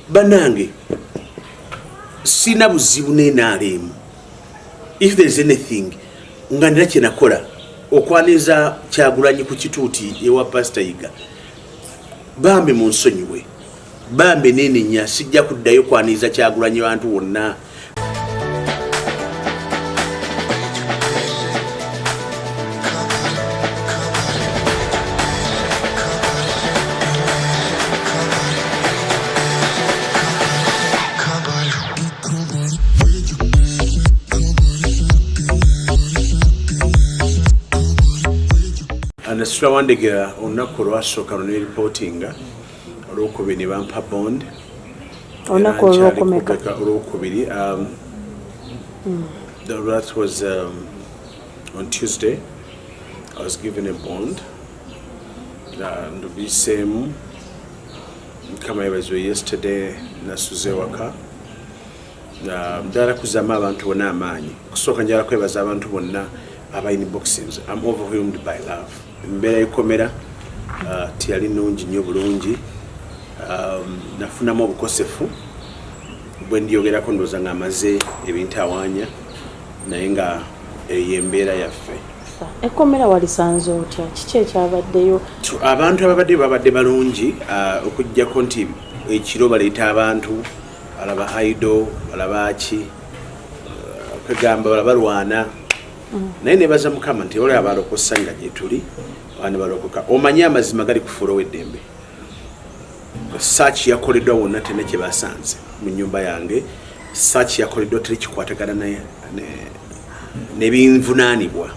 banange sina buzibu n'enaalemu if there is anything nga nina kye nakola okwaniza Kyagulanyi ku kituuti ewa Pastor Yiga bambe mu nsonyiwe bambe nenenya sijja kuddayo kwaniza Kyagulanyi bantu wonna. Nasula Wandegera olunaku olwasooka luno reportinga olwokubiri ne bampa bond olunaku olwokumeka olwokubiri that was on Tuesday. I was given a bond ndubiseemu Mukama yebazibwe yesterday nasuze waka njagala kuzaamu abantu bonna amaanyi kusooka njagala kwebaza abantu bonna aba inboxings. I'm overwhelmed by love. Mbera yikomera tiyali nungi nnyo bulungi nafunamu obukosefu bwe ndiyogerako ndowooza nga amaze ebintu awaanya naye nga ey'embeera yaffe. Ekkomera walisanze otya kiki ekyabaddeyo? Abantu ababadde babadde balungi okuggyako nti ekiro baleeta abantu balaba idol balaba ki kwegamba balaba lwana naye nebaza Mukama nti olwo abalokosa nga gye tuli bane balokoka omanyi amazima gali kufuula ow'eddembe. Search yakoleddwa wonna tena kye basanze mu nnyumba yange. Search yakoleddwa teri kikwatagana n'ebinvunaanibwa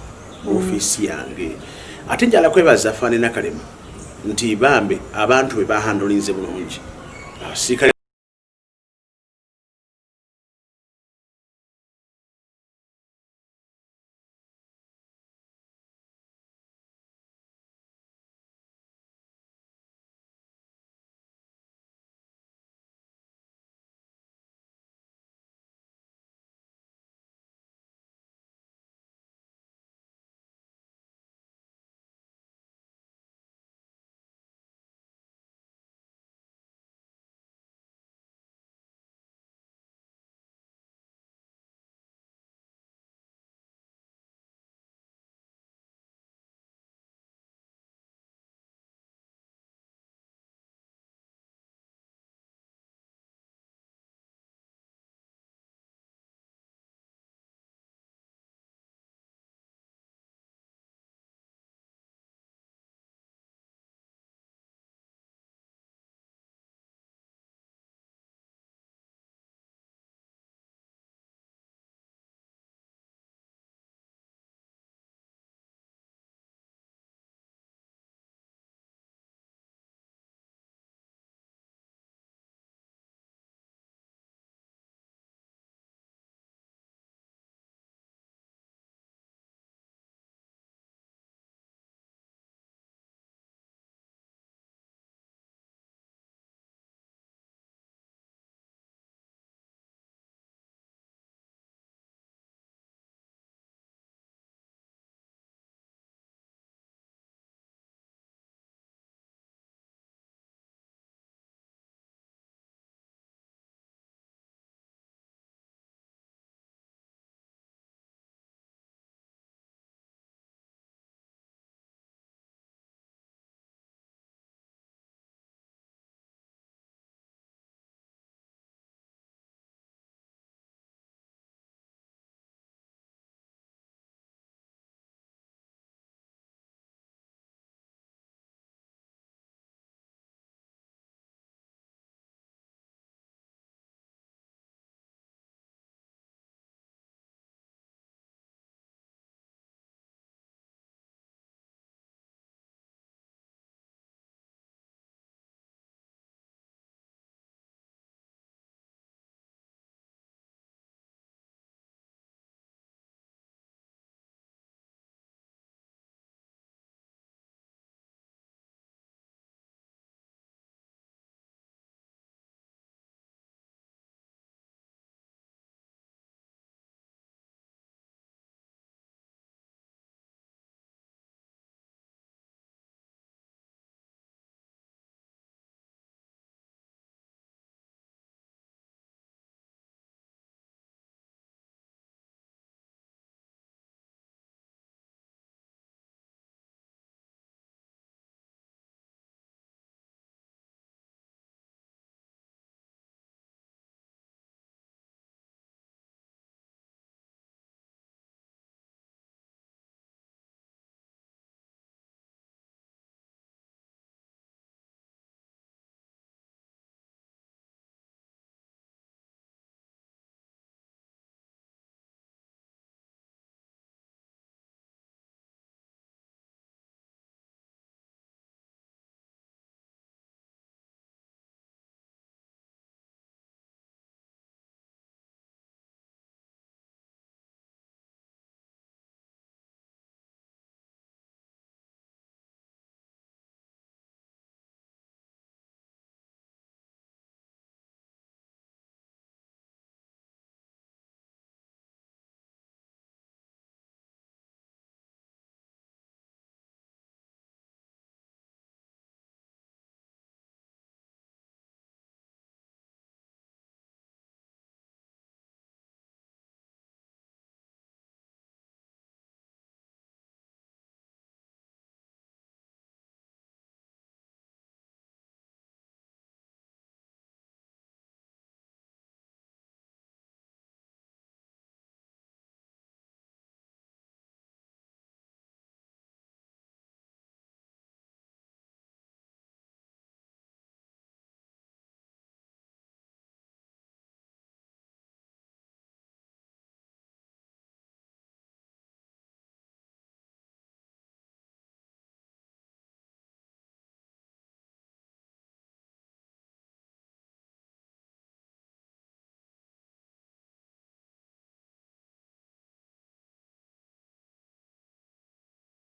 mu ofiisi yange. Ate njala kwebaza Fane Nakalema nti bambe abantu be bahandolinze bulungi.